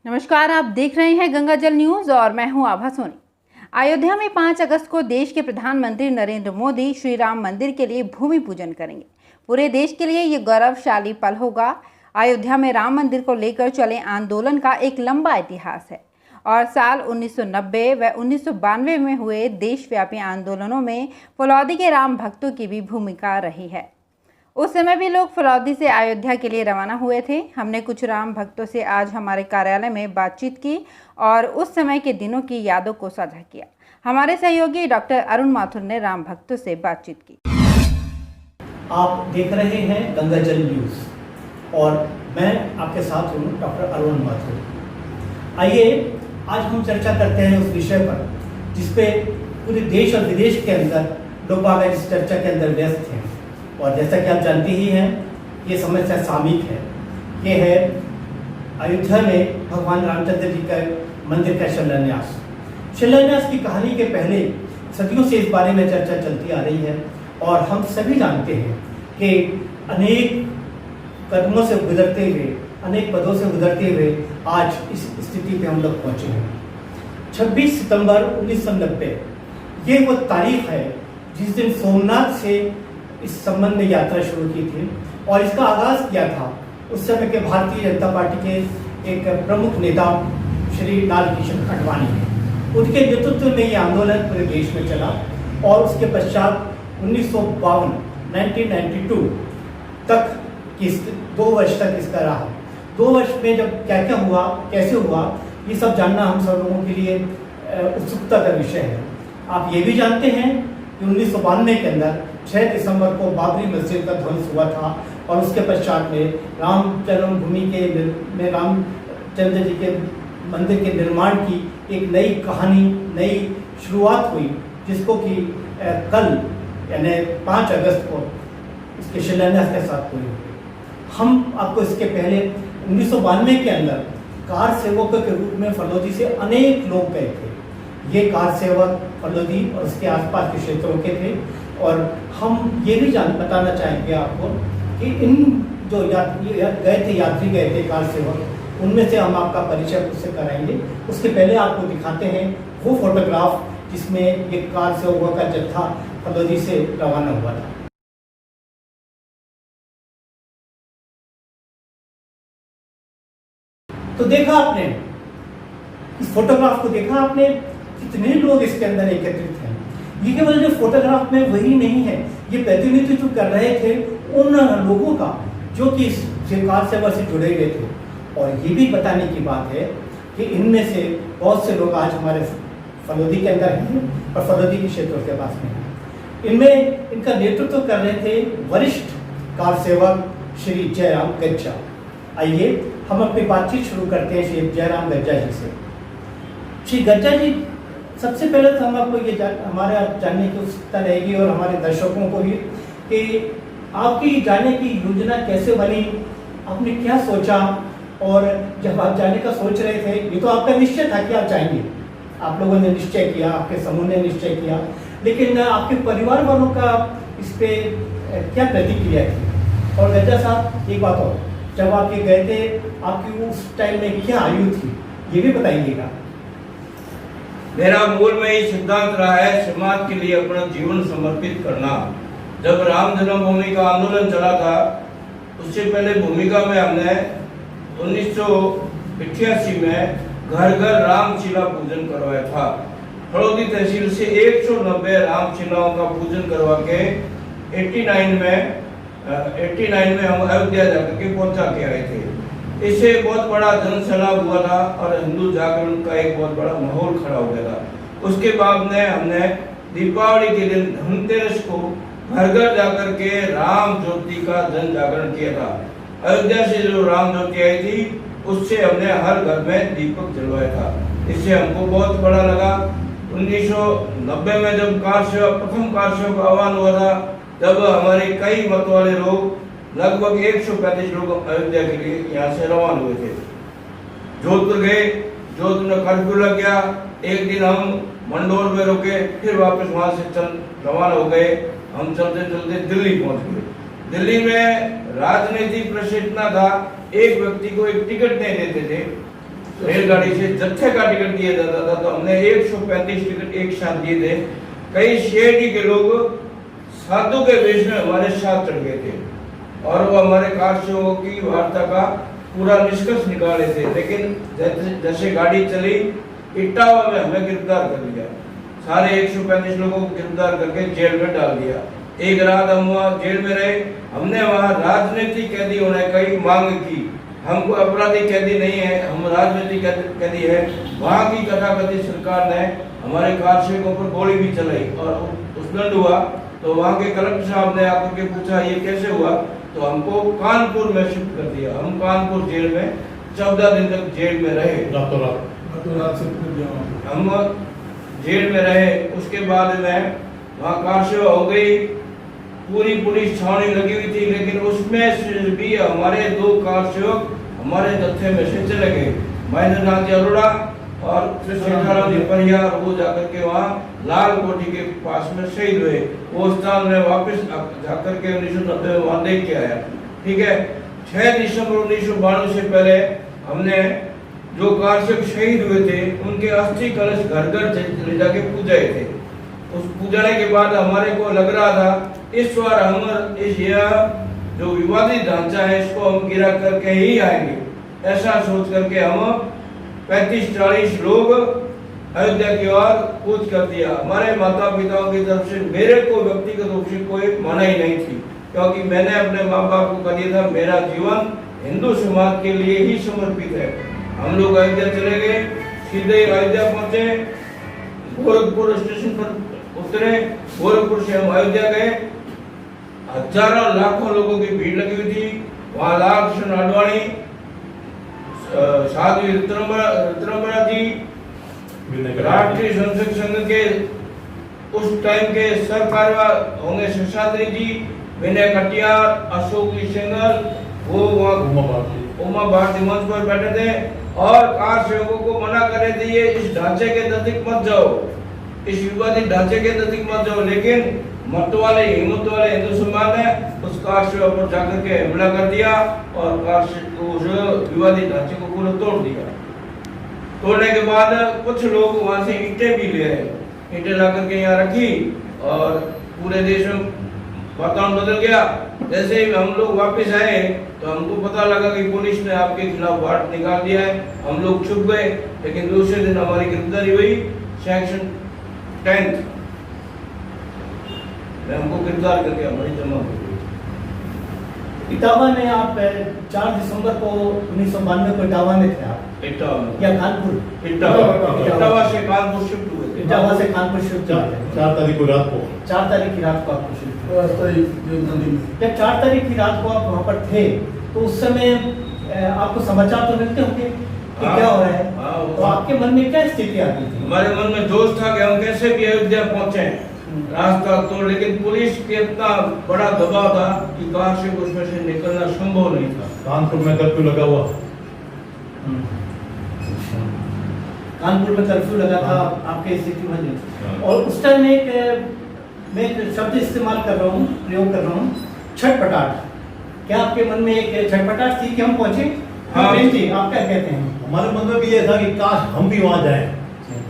नमस्कार, आप देख रहे हैं गंगा जल न्यूज और मैं हूं आभा सोनी। अयोध्या में 5 अगस्त को देश के प्रधानमंत्री नरेंद्र मोदी श्री राम मंदिर के लिए भूमि पूजन करेंगे। पूरे देश के लिए ये गौरवशाली पल होगा। अयोध्या में राम मंदिर को लेकर चले आंदोलन का एक लंबा इतिहास है और साल 1990 व 1992 में हुए देशव्यापी आंदोलनों में फलौदी के राम भक्तों की भी भूमिका रही है। उस समय भी लोग फलौदी से अयोध्या के लिए रवाना हुए थे। हमने कुछ राम भक्तों से आज हमारे कार्यालय में बातचीत की और उस समय के दिनों की यादों को साझा किया। हमारे सहयोगी डॉक्टर अरुण माथुर ने राम भक्तों से बातचीत की। आप देख रहे हैं गंगा जल न्यूज और मैं आपके साथ हूँ डॉक्टर अरुण माथुर। आइए आज हम चर्चा करते हैं उस विषय पर जिसपे पूरे देश और विदेश के अंदर लोग बाग इस चर्चा के अंदर व्यस्त हैं। और जैसा कि आप जानते ही हैं, ये समस्या सामयिक है। ये है अयोध्या में भगवान रामचंद्र जी का मंदिर का शिलान्यास की कहानी के पहले सदियों से इस बारे में चर्चा चलती आ रही है और हम सभी जानते हैं कि अनेक कदमों से गुजरते हुए, अनेक पदों से गुजरते हुए आज इस स्थिति पे हम लोग पहुंचे हैं। 26 सितंबर 1990 ये वो तारीख है जिस दिन सोमनाथ से इस संबंध में यात्रा शुरू की थी और इसका आगाज किया था उस समय के भारतीय जनता पार्टी के एक प्रमुख नेता श्री लाल कृष्ण आडवाणी ने। उनके नेतृत्व में ये आंदोलन पूरे देश में चला और उसके पश्चात 1992 तक की 2 वर्ष तक इसका रहा। 2 वर्ष में जब क्या क्या हुआ, कैसे हुआ, ये सब जानना हम सब लोगों के लिए उत्सुकता का विषय है। आप ये भी जानते हैं कि 1992 के अंदर 6 दिसंबर को बाबरी मस्जिद का ध्वंस हुआ था और उसके पश्चात में राम जन्मभूमि में रामचंद्र जी के मंदिर के निर्माण की एक नई कहानी, नई शुरुआत हुई, जिसको कि कल यानी 5 अगस्त को इसके शिलान्यास के साथ हुई। हम आपको इसके पहले 1992 के अंदर कार सेवकों के रूप में फलौदी से अनेक लोग गए थे। ये कार सेवक फलौदी और उसके आसपास के क्षेत्रों के थे और हम ये भी बताना चाहेंगे आपको कि इन जो यात्री गए थे कार सेवक, उनमें से हम आपका परिचय उससे कराएंगे। उसके पहले आपको दिखाते हैं वो फोटोग्राफ जिसमें ये कार सेवकों का जत्था फलौदी से रवाना हुआ था। तो देखा आपने इस फोटोग्राफ को, देखा आपने कितने लोग इसके अंदर एकत्रित हैं। ये केवल जो फोटोग्राफ में वही नहीं है, ये प्रतिनिधित्व कर रहे थे उन लोगों का जो कि इस कार सेवा से जुड़े हुए थे। और ये भी बताने की बात है कि इनमें से बहुत से लोग आज हमारे फलौदी के अंदर हैं और फलौदी के क्षेत्रों के पास में हैं। इनमें इनका नेतृत्व कर रहे थे वरिष्ठ कार सेवक श्री जयराम गज्जा। आइए हम अपनी बातचीत शुरू करते हैं श्री जयराम गज्जा जी से। श्री गज्जा जी, सबसे पहले तो हम आपको ये हमारे जानने की उत्सुकता रहेगी और हमारे दर्शकों को भी कि आपकी जाने की योजना कैसे बनी, आपने क्या सोचा और जब आप जाने का सोच रहे थे, ये तो आपका निश्चय था कि आप जाएंगे, आप लोगों ने निश्चय किया, आपके समूह ने निश्चय किया, लेकिन आपके परिवार वालों का इस पे क्या प्रतिक्रिया थी? और गज्जा साहब, एक बात और, जब आप ये गए थे आपकी उस टाइम में क्या आयु थी, ये भी बताइएगा। मेरा मूल में ही सिद्धांत रहा है समाज के लिए अपना जीवन समर्पित करना। जब राम जन्मभूमि का आंदोलन चला था, उससे पहले भूमिका में हमने 1988 में घर घर रामशिला पूजन करवाया था। फलौदी तहसील से 190 रामशिलाओं का पूजन करवा के 89 में हम अयोध्या जाकर के पहुंचा के आए थे। इससे बहुत बड़ा जन सैलाब हुआ था और हिंदू जागरण का एक बहुत बड़ा माहौल खड़ा हो गया था। उसके बाद में हमने दीपावली के दिन धनतेरस को घर घर जाकर के राम ज्योति का जन जागरण किया था। अयोध्या से जो राम ज्योति आई थी उससे हमने हर घर में दीपक जलवाया था। इससे हमको बहुत बड़ा लगा। 1990 में जब प्रथम कार सेवा का आह्वान हुआ था, तब हमारे कई मत वाले लोग, लगभग 135 लोग अयोध्या के लिए यहाँ से रवाना हुए थे। जोधपुर गए, जोधपुर में कर्फ्यू लग गया। एक दिन हम मंडोर में रुके, फिर वापस वहां से रवाना हो गए। हम चलते चलते दिल्ली पहुंच गए। दिल्ली में राजनीतिक प्रश्न इतना था, एक व्यक्ति को एक टिकट नहीं देते थे। रेलगाड़ी से जत्थे का टिकट दिया जाता था, तो हमने 135 टिकट एक साथ दिए थे। कई सीआईडी के लोग साधु के वेश में हमारे साथ चढ़ गए थे और वो हमारे कार्यों की वार्ता का पूरा निष्कर्ष निकाले थे, लेकिन जैसे गाड़ी चली इटावा में हमें गिरफ्तार कर लिया। सारे 135 लोगों को गिरफ्तार करके जेल में डाल दिया। एक रात हम वहाँ जेल में रहे। हमने वहाँ राजनीतिक कैदी होने की मांग की। हमको अपराधी कैदी नहीं है, हम राजनीतिक कैदी है। वहाँ की तथाकथित सरकार ने हमारे कारसेवकों पर गोली भी चलाई और उसदंड हुआ। तो वहाँ के कलेक्टर साहब ने आकर के पूछा ये कैसे हुआ, तो हमको कानपुर में शिफ्ट कर दिया। हम कानपुर जेल में 14 दिन तक जेल में रहे। रातों रात से हम जेल में रहे। उसके बाद में वहाँ कारसेवा हो गई, पूरी पुलिस छावनी लगी हुई थी, लेकिन उसमें से भी हमारे 2 कारसेवक हमारे जत्थे में से चले गए। महेंद्र नाथ अरोड़ा और सीताराम परिहार, वो जाकर के वहाँ लाल कोठी के पास में शहीद हुए। वो स्थान में वापस जाकर के 1990 में वहाँ देख के आया। ठीक है, 6 दिसंबर 1992 से पहले हमने जो कारसेवक शहीद हुए थे उनके अस्थि कलश घर घर ले जाके पूजाए थे। उस पूजाने के बाद हमारे को लग रहा था इस बार हम इस जो विवादित ढांचा है इसको हम गिरा करके ही आएंगे। ऐसा सोच करके हम 35-40 लोग अयोध्या की ओर कूच कर दिया। हमारे माता पिताओं की तरफ से मेरे को व्यक्तिगत रूप से कोई मनाही नहीं थी, क्योंकि मैंने अपने माँ बाप को कह दिया था मेरा जीवन हिंदू समाज के लिए ही समर्पित है। हम लोग अयोध्या चले गए, सीधे अयोध्या पहुंचे, गोरखपुर स्टेशन पर उतरे। गोरखपुर से हम अयोध्या गए। हजारों लाखों लोगों की भीड़ लगी हुई थी। वहाँ लाल कृष्ण आडवाणी, साध्वी रत्नम्बरा जी, राष्ट्रीय संसद संघ के उस टाइम के सर कार्यवाह होंगे शेषाद्री जी, विनय कटियार, अशोक सिंघल, वो उमा भारती मंच पर बैठे थे और कार सेवकों को मना कर रहे थे ये इस ढांचे के नजदीक मत जाओ, इस विवादित ढांचे के नजदीक मत जाओ। लेकिन मत वाले हिम्मत वाले हिंदू समाज ने उस कार सेवा पर जाकर के हमला कर दिया और कार उस विवादित ढांचे को पूरा तोड़ दिया। तोड़ने के बाद कुछ लोग वहां से ईंटें भी ले आए, ईंटें ला करके यहाँ रखी और पूरे देश में वातावरण बदल गया। जैसे ही हम लोग वापस आए तो हमको पता लगा कि पुलिस ने आपके खिलाफ वारंट निकाल दिया है। हम लोग छुप गए, लेकिन दूसरे दिन हमारी गिरफ्तारी हुई। सेक्शन 10 में हमको गिरफ्तार करके हमारी जमा हो गई। इटावा में आप 4 दिसंबर को 1992 को इटावा में थे आप? इटावा में या कानपुर? इटावा से कानपुर शिफ्ट हुए थे। इटावा से कानपुर शिफ्ट हुए थे। 4 तारीख को रात को 4 तारीख की रात को आपको शिफ्ट हुआ। जब 4 तारीख की रात को आप वहाँ पर थे तो उस समय आपको समाचार तो मिलते होंगे कि क्या हो रहा है, तो आपके मन में क्या स्थिति आती थी? हमारे मन में जोश था कि हम कैसे भी अयोध्या पहुंचे रास्ता तो, लेकिन पुलिस के इतना बड़ा दबाव था कि कार से उसमें से निकलना संभव नहीं था। कानपुर में कर्फ्यू लगा हुआ। कानपुर में कर्फ्यू लगा था, आपके स्थिति बनी। और उस टाइम मैं एक शब्द इस्तेमाल कर रहा हूँ, प्रयोग कर रहा हूँ, छटपटाहट। क्या आपके मन में एक छटपटाहट थी कि हम पहुंचे? हाँ जी, आप क्या कहते हैं? हमारे मन में भी ये था कि काश हम भी वहाँ जाएं,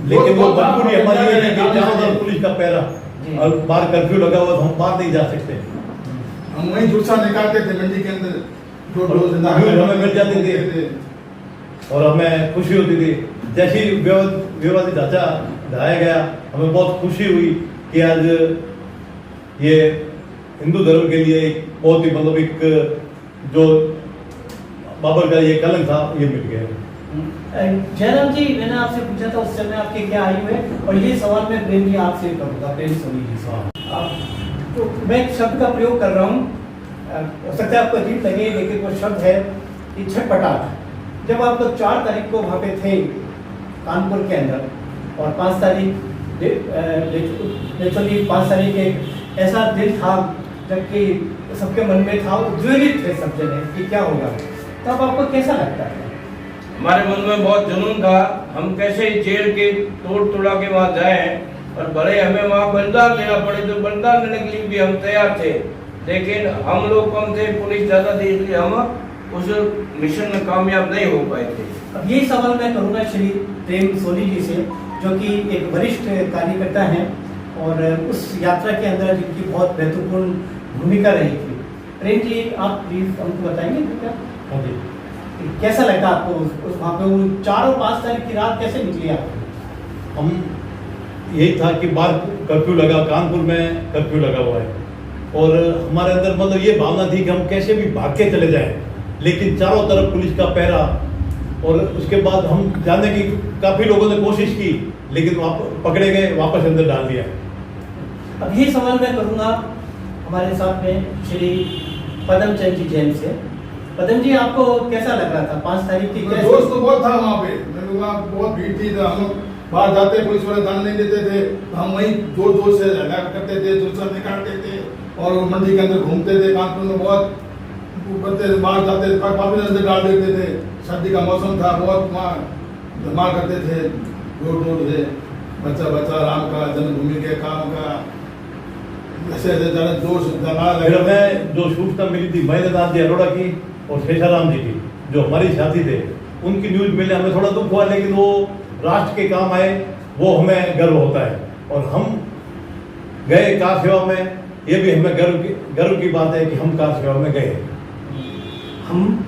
लेकिन वो मजबूरी हमारी ये थी कि चारों तरफ पुलिस का पहरा और बाहर कर्फ्यू लगा हुआ, तो हम बाहर नहीं जा सकते। हम वहीं जुलसा निकालते थे मंडी के अंदर, हमें मिल जाते थे और हमें खुशी होती थी। जैसे ही विवादित ढांचा ढाया गया, हमें बहुत खुशी हुई कि आज ये हिंदू धर्म के लिए एक बहुत ही मतलब एक जो बाबर का ये कलंक था ये मिट गया। जयराम जी, मैंने आपसे पूछा था उस समय आपकी क्या आयु है, और ये सवाल मैं प्रेम जी आपसे करूँगा। प्रेम सोनी जी साहब, तो मैं एक शब्द का प्रयोग कर रहा हूँ, हो सकता है आपको अजीब लगे, लेकिन वो शब्द है कि छटपटाहट। जब आप लोग 4 तारीख को वहाँ पे थे कानपुर के अंदर, और 5 तारीख लिटरली 5 तारीख एक ऐसा दिन था जबकि सबके मन में था, उद्वेलित थे सब जने कि क्या होगा, तब आपको कैसा लगता है? हमारे मन में बहुत जुनून था, हम कैसे जेल के तोड़ा के वहाँ जाएं, और भले हमें वहाँ बलिदान देना पड़े तो बलिदान देने के लिए भी हम तैयार थे। लेकिन हम लोग कम थे, पुलिस ज्यादा थी, इसलिए हम उस मिशन में कामयाब नहीं हो पाए थे। अब यही सवाल मैं करूंगा श्री प्रेम सोनी जी से, जो कि एक वरिष्ठ कार्यकर्ता हैं और उस यात्रा के अंदर जिनकी बहुत महत्वपूर्ण भूमिका रही थी। प्रेम जी, आप प्लीज हमको बताएंगे क्या हाँ जी। कैसा लगा आपको उस वहाँ पे वो 4 और 5 तारीख की रात कैसे निकली आपको? हम यही था कि बाहर कर्फ्यू लगा, कानपुर में कर्फ्यू लगा हुआ है और हमारे अंदर मतलब ये भावना थी कि हम कैसे भी भाग के चले जाएं, लेकिन चारों तरफ पुलिस का पहरा और उसके बाद हम जाने की काफ़ी लोगों ने कोशिश की, लेकिन पकड़े गए, वापस अंदर डाल दिया। अब ये सवाल मैं करूँगा हमारे साथ में श्री पदम चंद जी जैन से। पदम जी, आपको कैसा लग रहा था 5 तारीख की? दोस्त तो बहुत था वहाँ पे, मेरे वहाँ बहुत भीड़ थी, तो हम लोग बाहर जाते पुलिस वाले दान नहीं देते थे, तो हम वहीं जोर जोर से लगा करते थे, जुलसा निकालते थे और मंडी के अंदर घूमते थे। कानपुर में बहुत करते, बाहर जाते वापस अंदर डाल देते थे। सर्दी का मौसम था, बहुत वहाँ धमाल करते थे, जोर जोर से बच्चा बच्चा राम का जन्मभूमि के काम का ऐसे ऐसे जोश धमाल। फिर हमें जो सूचना मिली थी महेंद्रनाथ जी अरोड़ा की और शेषाराम जी की, जो हमारी साथी थे, उनकी न्यूज मिले, हमें थोड़ा दुख हुआ, लेकिन वो राष्ट्र के काम आए, वो हमें गर्व होता है। और हम गए कार सेवा में, ये भी हमें गर्व की बात है कि हम कार सेवा में गए। हम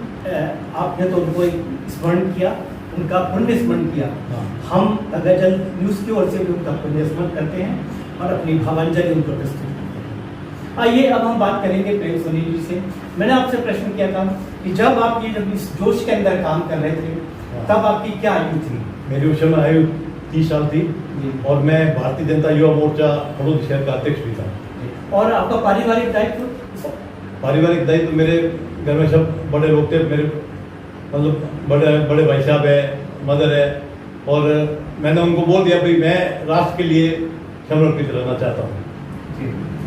आपने तो उनको स्मरण किया, उनका पुण्य स्मरण किया। हाँ। हम गंगाजल न्यूज़ की ओर से भी उनका पुण्य स्मरण करते हैं और अपनी भावांजलि उनको प्रस्तुत करते हैं। आइए अब हम बात करेंगे प्रेम सोनी जी से। मैंने आपसे प्रश्न किया था कि जब आप ये जब इस जोश के अंदर काम कर रहे थे, तब आपकी क्या आयु थी? मेरी उस समय आयु 30 साल थी और मैं भारतीय जनता युवा मोर्चा फलोदी शहर का अध्यक्ष भी था। और आपका पारिवारिक दायित्व? पारिवारिक दायित्व, मेरे घर में सब बड़े लोग थे, मेरे मतलब बड़े भाई साहब है, मदर है, और मैंने उनको बोल दिया भाई मैं राष्ट्र के लिए समर्पित रहना चाहता हूँ।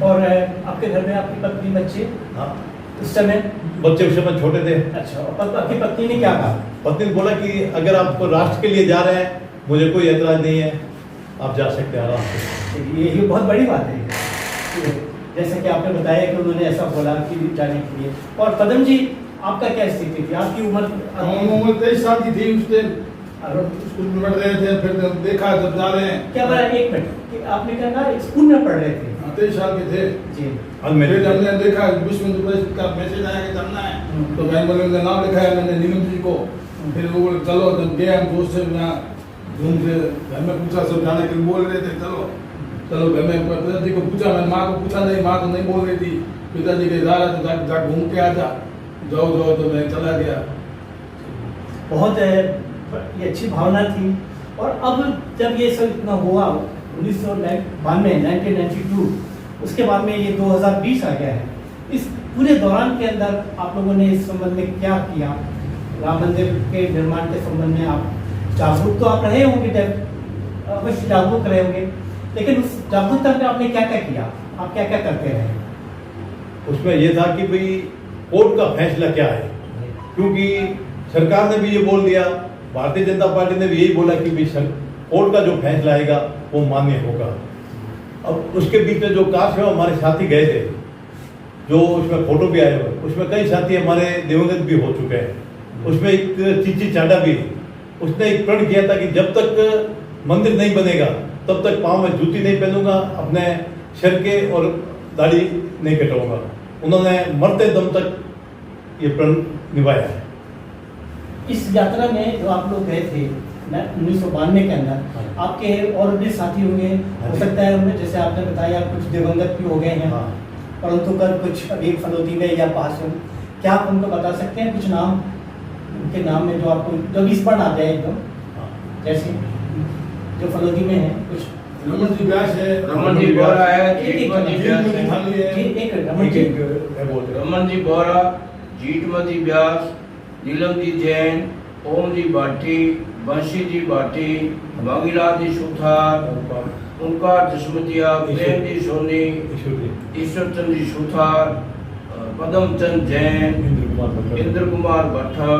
और आपके घर में आपकी पत्नी, बच्चे? हाँ, उस समय बच्चे उस समय छोटे थे। अच्छा, और आपकी पत्नी ने क्या कहा? पत्नी ने बोला कि अगर आप राष्ट्र के लिए जा रहे हैं, मुझे कोई एतराज नहीं है, आप जा सकते हैं आराम से। ये बहुत बड़ी बात है, जैसे कि आपने बताया कि उन्होंने ऐसा बोला कि जाने के लिए। और पदम जी, आपका क्या स्थिति थी? आपकी उम्र? उम्र 23 साल की थी उस दिन, स्कूल में पढ़ रहे थे, फिर देखा जब जा रहे हैं। क्या बात, एक मिनट, आपने क्या कहा स्कूल में पढ़ रहे थे? 23 साल के थे जी। फिर हमने देखा विश्व हिंदू परिषद का मैसेज आया कि चलना है, तो मैंने बोले उनका नाम लिखा है मैंने नीलम जी को। फिर वो बोले चलो, जब गए हम दोस्त से यहाँ घूम के, घर में पूछा, सब जाने के लिए बोल रहे थे चलो चलो। घर में पिताजी को पूछा, मैंने माँ को पूछा, नहीं माँ तो नहीं बोल रही थी। पिताजी के जा रहा था, जा घूम के आ जा, जाओ जाओ, तो मैं चला गया। बहुत ये अच्छी भावना थी। और अब जब ये सब इतना हुआ 1992, उसके बाद में ये 2020 आ गया है, इस पूरे दौरान के अंदर आप लोगों ने इस संबंध में क्या किया? राम मंदिर के निर्माण के संबंध में आप जागरूक तो आप रहे होंगे, अवश्य जागरूक रहे होंगे, लेकिन उस जागरूकता में आपने क्या क्या किया? आप क्या क्या करते रहे? उसमें यह था कि भाई कोर्ट का फैसला क्या है, क्योंकि सरकार ने भी ये बोल दिया, भारतीय जनता पार्टी ने भी यही बोला कि भाई कोर्ट का जो फैसला आएगा वो मान्य होगा। अब उसके बीच में जो कार सेवा हमारे साथी गए थे, जो उसमें फोटो भी आए हुए, उसमें कई साथी हमारे दिवंगत भी हो चुके हैं। उसमें एक चीची चाटा भी, उसने एक प्रण किया था कि जब तक मंदिर नहीं बनेगा तब तक पाँव में जूती नहीं पहनूंगा, अपने सिर के और दाढ़ी नहीं कटवाऊंगा। उन्होंने मरते दम तक ये प्रण निभाया है। इस यात्रा में जो आप लोग गए थे 1992 के अंदर, आपके और भी साथी होंगे, हो सकता है उनमें, जैसे आपने बताया कुछ दिवंगत भी हो गए हैं, परंतु कल कुछ अभी फलोदी में या पास में, क्या आप उनको बता सकते हैं कुछ नाम, उनके नाम में जो आपको जो स्मरण आ जाए एकदम, जैसे जो फलोदी में है? कुछ रमन जी व्यास है, रमन जी बोरा है, रमन जी बोरा, जीतमती व्यास, नीलम जी जैन, ओम जी भाटी, बंशी जी भाटी, भागीलाल जी सुथार, ओंकार जसमतिया, प्रेम जी सोनी, ईश्वर चंद जी सुथार, पदम चंद जैन, इंद्र कुमार भट्टर,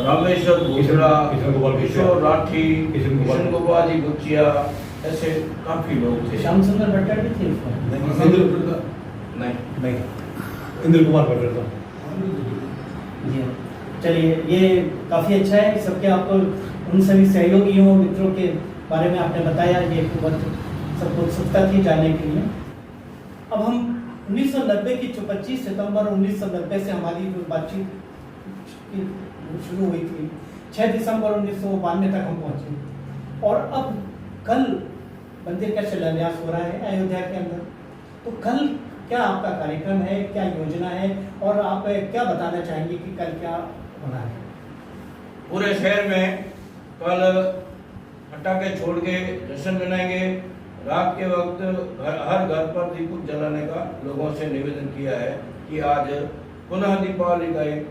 रामेश्वर भूसरा, किशोर राठी, किशन गोपाल जी गुचिया, ऐसे काफी लोग थे। श्याम सुंदर भट्टर भी थे उसमें? नहीं नहीं, इंद्र कुमार भट्टर था। जी। चलिए, ये काफ़ी अच्छा है। सबके आपको उन सभी सहयोगियों मित्रों के बारे में आपने बताया, ये बहुत सबको उत्सुकता थी जानने के लिए। अब हम 1990 की 25 सितंबर 1990 से हमारी जो बातचीत शुरू हुई थी, 6 दिसंबर 1992 तक हम पहुँचे और अब कल मंदिर का शिलान्यास हो रहा है अयोध्या के अंदर। तो कल क्या आपका कार्यक्रम है, क्या योजना है और आप क्या बताना चाहेंगे कि कल क्या होना है? पूरे शहर में कल पटाखे छोड़ के जश्न मनाएंगे। रात के वक्त हर घर पर दीपक जलाने का लोगों से निवेदन किया है कि आज पुनः दीपावली का एक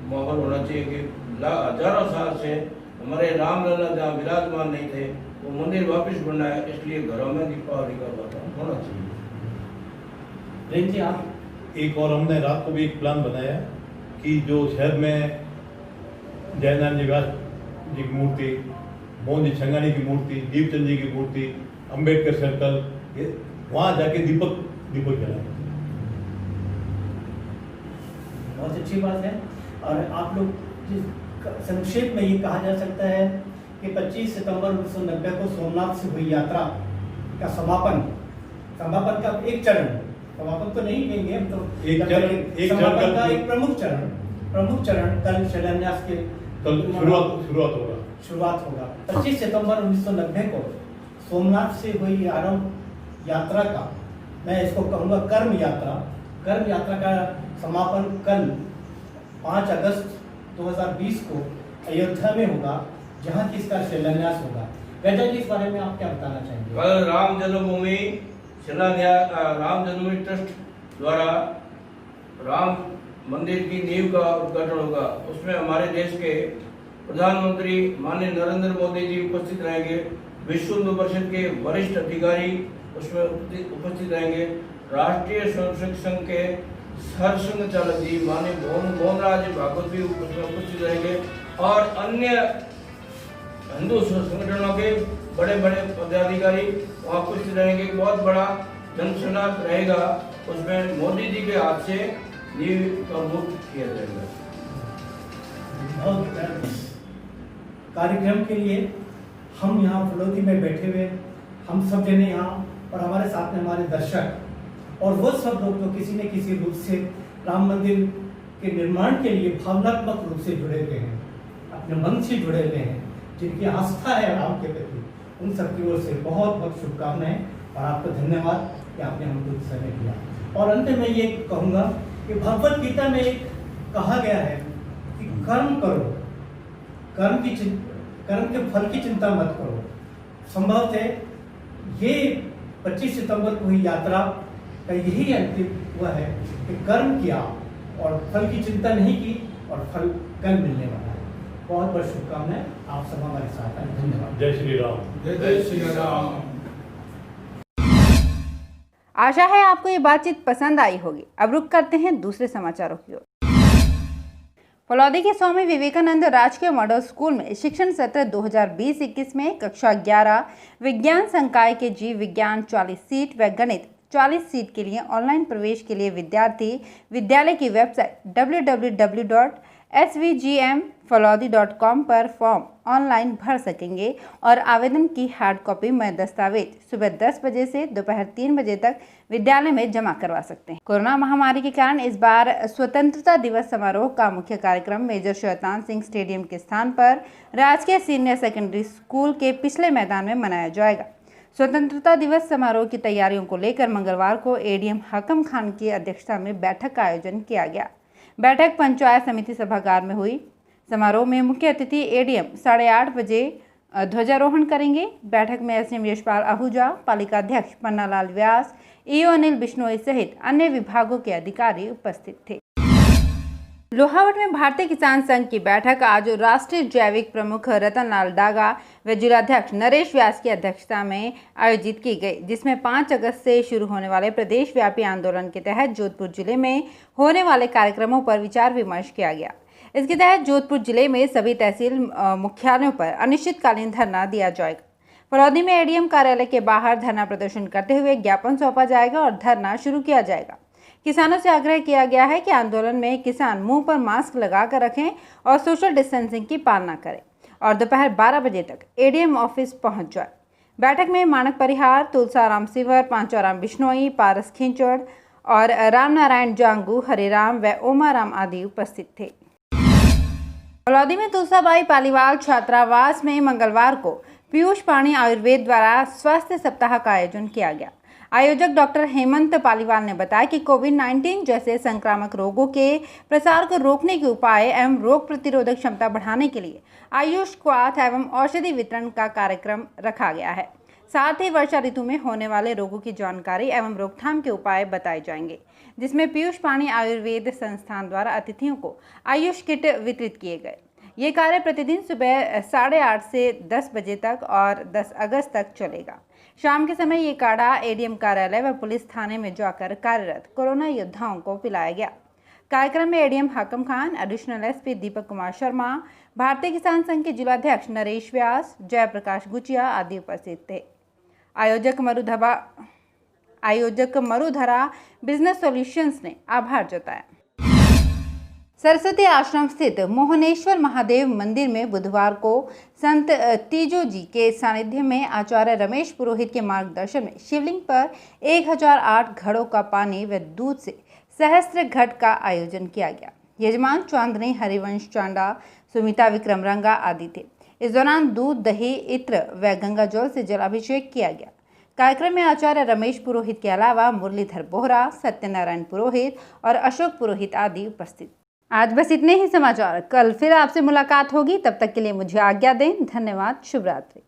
माहौल होना चाहिए कि हजारों साल से हमारे रामलला जहाँ विराजमान नहीं थे वो मंदिर वापस बनना है, इसलिए घरों में दीपावली का वातावरण होना चाहिए। रेंज जी, आप? एक और हमने रात को भी एक प्लान बनाया कि जो शहर में जयनारायण जी व्यास जी की मूर्ति, मोहन जी छंगानी की मूर्ति, दीपचंद जी की मूर्ति, अंबेडकर सर्कल, वहाँ जाके दीपक जलाएं। बहुत अच्छी बात है। और आप लोग संक्षेप में ये कहा जा सकता है कि 25 सितंबर 1990 को सोमनाथ से हुई यात्रा का समापन का एक चरण, समापन तो नहीं लेंगे हम तो, समापन का एक प्रमुख चरण कल शिलान्यास के कल शुरुआत होगा। 25 सितंबर 1990 को सोमनाथ से हुई आरंभ यात्रा का, मैं इसको कहूँगा कर्म यात्रा का समापन कल 5 अगस्त 2020 को अयोध्या में होगा, जहाँ की इसका शिलान्यास होगा। गजा जी, इस बारे में आप क्या बताना चाहेंगे? कल राम जन्मभूमि शिलान्यास, राम जन्मभूमि ट्रस्ट द्वारा राम मंदिर की नींव का उद्घाटन होगा। उसमें हमारे देश के प्रधानमंत्री माननीय नरेंद्र मोदी जी उपस्थित रहेंगे, विश्व हिंदू परिषद के वरिष्ठ अधिकारी उसमें उपस्थित रहेंगे, राष्ट्रीय स्वयंसेवक संघ के सरसंघ चालक जी माननीय मोहनराज भागवत भी उसमें उपस्थित रहेंगे और अन्य हिंदू संगठनों के बड़े बड़े पदाधिकारी वहाँ उपस्थित रहेंगे। बहुत बड़ा जनसनाद रहेगा, उसमें मोदी जी के हाथ से नींव का मुक्त किया जाएगा। कार्यक्रम के लिए हम यहाँ फलोदी में बैठे हुए, हम सब जने यहाँ और हमारे साथ में हमारे दर्शक और वो सब लोग जो किसी न किसी रूप से राम मंदिर के निर्माण के लिए भावनात्मक रूप से जुड़े हुए हैं, अपने मन से जुड़े हुए हैं, जिनकी आस्था है राम के प्रति, उन सबकी ओर से बहुत बहुत शुभकामनाएं और आपको धन्यवाद कि आपने हमको समय दिया। और अंत में ये कहूँगा कि भगवत गीता में एक कहा गया है कि कर्म करो, कर्म के फल की चिंता मत करो। संभव है ये 25 सितंबर को हुई यात्रा का यही अंतिम हुआ है कि कर्म किया और फल की चिंता नहीं की और फल कल मिलने वाला है। बहुत बहुत शुभकामनाएं, आप सब हमारे साथ हैं। धन्यवाद। जय श्री राम। जय श्री राम। आशा है आपको ये बातचीत पसंद आई होगी। अब रुक करते हैं दूसरे समाचारों की ओर। फलौदी के स्वामी विवेकानंद राजकीय मॉडल स्कूल में शिक्षण सत्र 2020-21 में कक्षा 11 विज्ञान संकाय के जीव विज्ञान 40 सीट व गणित 40 सीट के लिए ऑनलाइन प्रवेश के लिए विद्यार्थी विद्यालय की वेबसाइट www.svgmfalodi.com पर फॉर्म ऑनलाइन भर सकेंगे और आवेदन की हार्ड कॉपी में दस्तावेज सुबह 10 बजे से दोपहर 3 बजे तक विद्यालय में जमा करवा सकते हैं। कोरोना महामारी के कारण इस बार स्वतंत्रता दिवस समारोह का मुख्य कार्यक्रम मेजर शैतान सिंह स्टेडियम के स्थान पर राजकीय सीनियर सेकेंडरी स्कूल के पिछले मैदान में मनाया जाएगा। स्वतंत्रता दिवस समारोह की तैयारियों को लेकर मंगलवार को एडीएम हकम खान की अध्यक्षता में बैठक का आयोजन किया गया। बैठक पंचायत समिति सभागार में हुई। समारोह में मुख्य अतिथि एडीएम 8:30 बजे ध्वजारोहण करेंगे। बैठक में एसडीएम यशपाल आहूजा, पालिका अध्यक्ष पन्नालाल व्यास, ईओ अनिल बिश्नोई सहित अन्य विभागों के अधिकारी उपस्थित थे। लोहावट में भारतीय किसान संघ की बैठक आज राष्ट्रीय जैविक प्रमुख रतन लाल डागा व जिलाध्यक्ष नरेश व्यास की अध्यक्षता में आयोजित की गई, जिसमें 5 अगस्त से शुरू होने वाले प्रदेश व्यापी आंदोलन के तहत जोधपुर जिले में होने वाले कार्यक्रमों पर विचार विमर्श किया गया। इसके तहत जोधपुर जिले में सभी तहसील मुख्यालयों पर अनिश्चितकालीन धरना दिया जाएगा। फलौदी में एडीएम कार्यालय के बाहर धरना प्रदर्शन करते हुए ज्ञापन सौंपा जाएगा और धरना शुरू किया जाएगा। किसानों से आग्रह किया गया है कि आंदोलन में किसान मुंह पर मास्क लगाकर रखें और सोशल डिस्टेंसिंग की पालना करें और दोपहर 12 बजे तक एडीएम ऑफिस पहुंच जाए। बैठक में माणक परिहार, तुलसाराम सिवर, पांचोराम बिश्नोई, पारस खिंचड़ और रामनारायण जांगू, हरिराम व ओमाराम आदि उपस्थित थे। फलौदी में तुलसाबाई पालीवाल छात्रावास में मंगलवार को पीयूष पाणी आयुर्वेद द्वारा स्वास्थ्य सप्ताह का आयोजन किया गया। आयोजक डॉक्टर हेमंत पालीवाल ने बताया कि कोविड-19 जैसे संक्रामक रोगों के प्रसार को रोकने के उपाय एवं रोग प्रतिरोधक क्षमता बढ़ाने के लिए आयुष क्वाथ एवं औषधि वितरण का कार्यक्रम रखा गया है। साथ ही वर्षा ऋतु में होने वाले रोगों की जानकारी एवं रोकथाम के उपाय बताए जाएंगे, जिसमें पीयूष पाणी आयुर्वेद संस्थान द्वारा अतिथियों को आयुष किट वितरित किए गए। ये कार्य प्रतिदिन सुबह 8:30 से 10 बजे तक और 10 अगस्त तक चलेगा। शाम के समय ये काढ़ा एडीएम कार्यालय व पुलिस थाने में जाकर कार्यरत कोरोना योद्धाओं को पिलाया गया। कार्यक्रम में एडीएम हाकम खान, एडिशनल एसपी दीपक कुमार शर्मा, भारतीय किसान संघ के जिलाध्यक्ष नरेश व्यास, जयप्रकाश गुचिया आदि उपस्थित थे। आयोजक मरुधरा बिजनेस सॉल्यूशंस ने आभार जताया। सरस्वती आश्रम स्थित मोहनेश्वर महादेव मंदिर में बुधवार को संत तीजो जी के सानिध्य में आचार्य रमेश पुरोहित के मार्गदर्शन में शिवलिंग पर 1008 घड़ों का पानी व दूध से सहस्त्र घट का आयोजन किया गया। यजमान चांदनी, हरिवंश चांडा, सुमिता विक्रम रंगा आदि थे। इस दौरान दूध, दही, इत्र व गंगा जल से जलाभिषेक किया गया। कार्यक्रम में आचार्य रमेश पुरोहित के अलावा मुरलीधर बोहरा, सत्यनारायण पुरोहित और अशोक पुरोहित आदि उपस्थित। आज बस इतने ही समाचार। कल फिर आपसे मुलाकात होगी, तब तक के लिए मुझे आज्ञा दें। धन्यवाद। शुभ रात्रि।